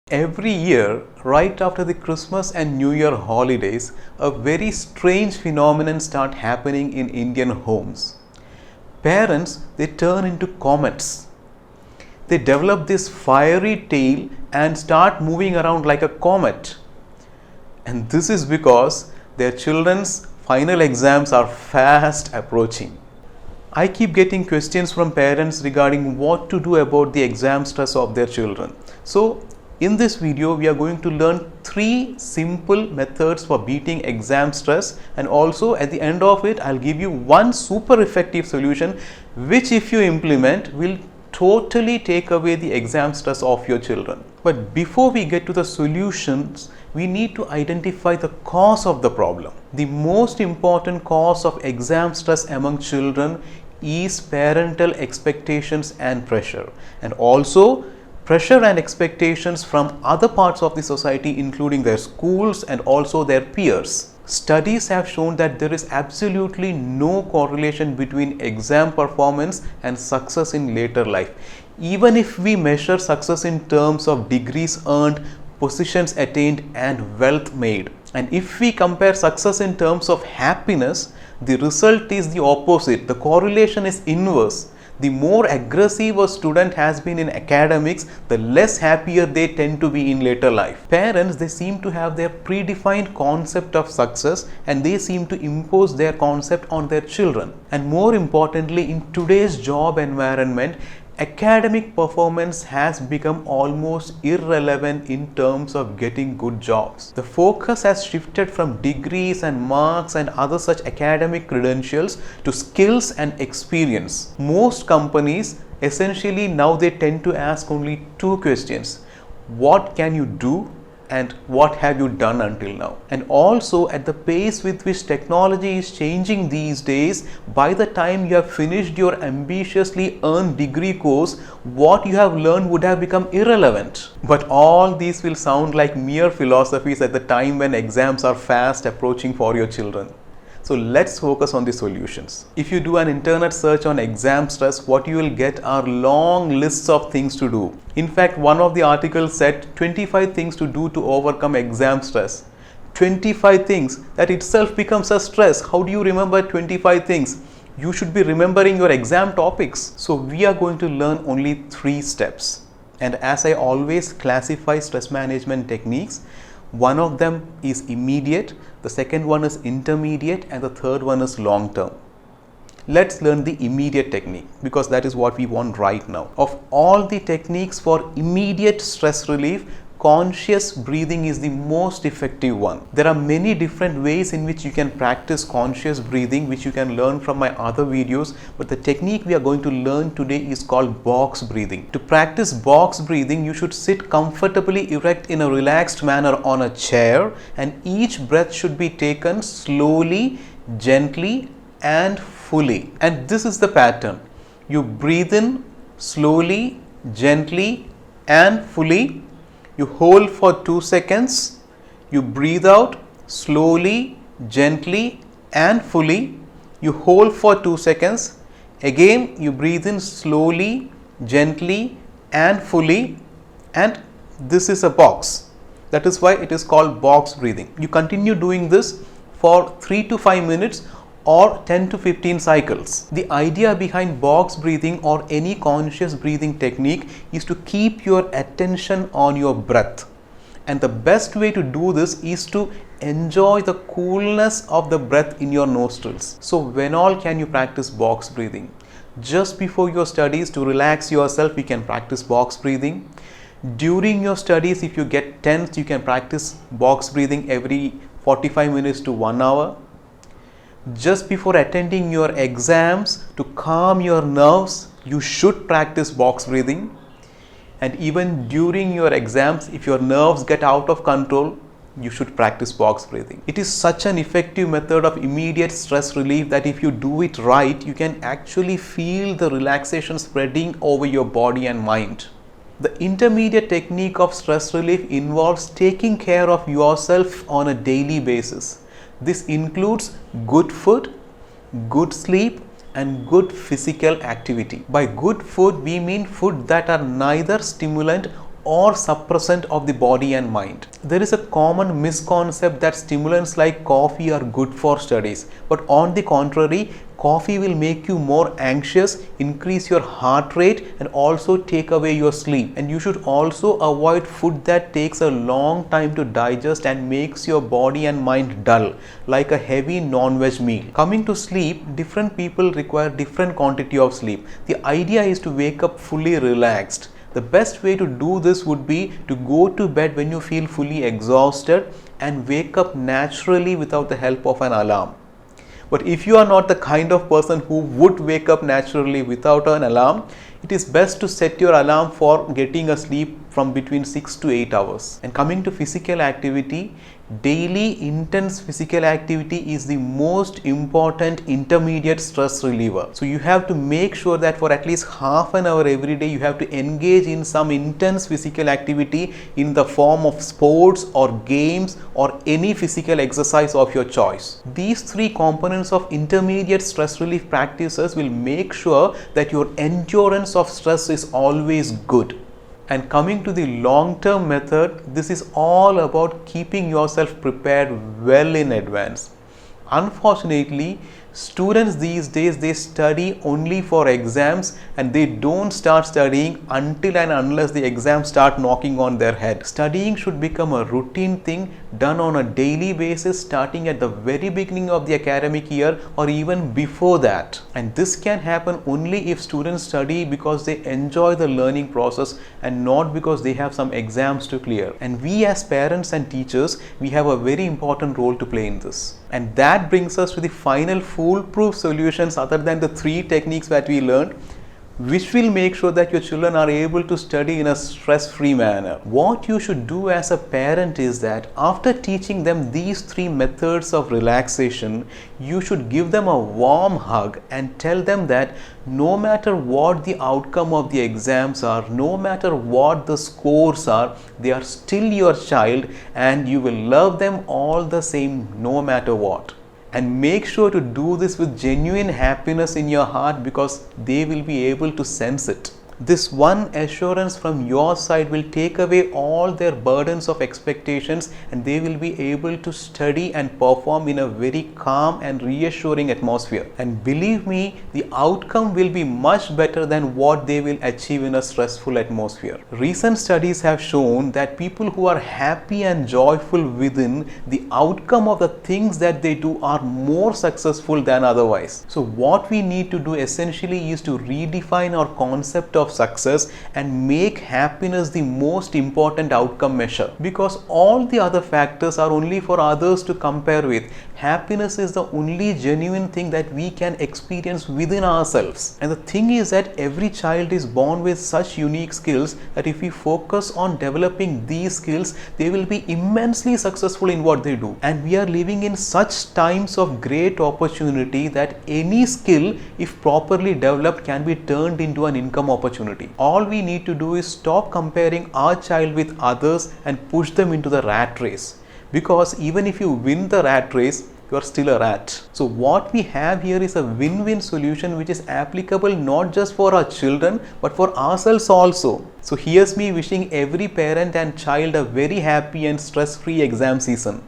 Every year, right after the Christmas and New Year holidays, a very strange phenomenon start happening in Indian homes. Parents, they turn into comets. They develop this fiery tail and start moving around like a comet. And this is because their children's final exams are fast approaching. I keep getting questions from parents regarding what to do about the exam stress of their children. So, in this video, we are going to learn 3 simple methods for beating exam stress, and also at the end of it, I'll give you one super effective solution which, if you implement, will totally take away the exam stress of your children. But before we get to the solutions, we need to identify the cause of the problem. The most important cause of exam stress among children is parental expectations and pressure, and also pressure and expectations from other parts of the society, including their schools and also their peers. Studies have shown that there is absolutely no correlation between exam performance and success in later life. Even if we measure success in terms of degrees earned, positions attained, and wealth made, and if we compare success in terms of happiness, the result is the opposite. The correlation is inverse. The more aggressive a student has been in academics, the less happier they tend to be in later life. Parents, they seem to have their predefined concept of success, and they seem to impose their concept on their children. And more importantly, in today's job environment, academic performance has become almost irrelevant in terms of getting good jobs. The focus has shifted from degrees and marks and other such academic credentials to skills and experience. Most companies essentially now they tend to ask only 2 questions. What can you do? And what have you done until now? And also, at the pace with which technology is changing these days, by the time you have finished your ambitiously earned degree course, what you have learned would have become irrelevant. But all these will sound like mere philosophies at the time when exams are fast approaching for your children. So let's focus on the solutions. If you do an internet search on exam stress, what you will get are long lists of things to do. In fact, one of the articles said 25 things to do to overcome exam stress. 25 things, that itself becomes a stress. How do you remember 25 things? You should be remembering your exam topics. So we are going to learn only 3 steps. And as I always classify stress management techniques, one of them is immediate, the second one is intermediate, and the third one is long term. Let's learn the immediate technique because that is what we want right now. Of all the techniques for immediate stress relief, conscious breathing is the most effective one. There are many different ways in which you can practice conscious breathing, which you can learn from my other videos, but the technique we are going to learn today is called box breathing. To practice box breathing, you should sit comfortably erect in a relaxed manner on a chair, and each breath should be taken slowly, gently, and fully. And this is the pattern. You breathe in slowly, gently, and fully. You hold for 2 seconds, you breathe out slowly, gently, and fully. You hold for 2 seconds, again you breathe in slowly, gently, and fully, and this is a box. That is why it is called box breathing. You continue doing this for 3 to 5 minutes or 10 to 15 cycles. The idea behind box breathing or any conscious breathing technique is to keep your attention on your breath. And the best way to do this is to enjoy the coolness of the breath in your nostrils. So when all can you practice box breathing? Just before your studies, to relax yourself, you can practice box breathing. During your studies, if you get tense, you can practice box breathing every 45 minutes to 1 hour. Just before attending your exams, to calm your nerves, you should practice box breathing. And even during your exams, if your nerves get out of control, you should practice box breathing. It is such an effective method of immediate stress relief that if you do it right, you can actually feel the relaxation spreading over your body and mind. The intermediate technique of stress relief involves taking care of yourself on a daily basis. This includes good food, good sleep, and good physical activity. By good food, we mean food that are neither stimulant or suppressant of the body and mind. There is a common misconception that stimulants like coffee are good for studies, but on the contrary, coffee will make you more anxious, increase your heart rate, and also take away your sleep. And you should also avoid food that takes a long time to digest and makes your body and mind dull, like a heavy non-veg meal. Coming to sleep, different people require different quantity of sleep. The idea is to wake up fully relaxed. The best way to do this would be to go to bed when you feel fully exhausted and wake up naturally without the help of an alarm. But if you are not the kind of person who would wake up naturally without an alarm, it is best to set your alarm for getting a sleep from between 6 to 8 hours. And coming to physical activity, daily intense physical activity is the most important intermediate stress reliever. So you have to make sure that for at least half an hour every day you have to engage in some intense physical activity in the form of sports or games or any physical exercise of your choice. These three components of intermediate stress relief practices will make sure that your endurance of stress is always good. And coming to the long-term method, this is all about keeping yourself prepared well in advance. Unfortunately, students these days, they study only for exams and they don't start studying until and unless the exams start knocking on their head. Studying should become a routine thing done on a daily basis, starting at the very beginning of the academic year or even before that. And this can happen only if students study because they enjoy the learning process and not because they have some exams to clear. And we as parents and teachers, we have a very important role to play in this. And that brings us to the final foolproof solutions other than the three techniques that we learned, which will make sure that your children are able to study in a stress-free manner. What you should do as a parent is that after teaching them these three methods of relaxation, you should give them a warm hug and tell them that no matter what the outcome of the exams are, no matter what the scores are, they are still your child and you will love them all the same no matter what. And make sure to do this with genuine happiness in your heart because they will be able to sense it. This one assurance from your side will take away all their burdens of expectations and they will be able to study and perform in a very calm and reassuring atmosphere. And believe me, the outcome will be much better than what they will achieve in a stressful atmosphere. Recent studies have shown that people who are happy and joyful within, the outcome of the things that they do are more successful than otherwise. So what we need to do essentially is to redefine our concept of success and make happiness the most important outcome measure, because all the other factors are only for others to compare with. Happiness is the only genuine thing that we can experience within ourselves. And the thing is that every child is born with such unique skills that if we focus on developing these skills, they will be immensely successful in what they do. And we are living in such times of great opportunity that any skill, if properly developed, can be turned into an income opportunity. All we need to do is stop comparing our child with others and push them into the rat race. Because even if you win the rat race, you are still a rat. So what we have here is a win-win solution which is applicable not just for our children but for ourselves also. So here's me wishing every parent and child a very happy and stress-free exam season.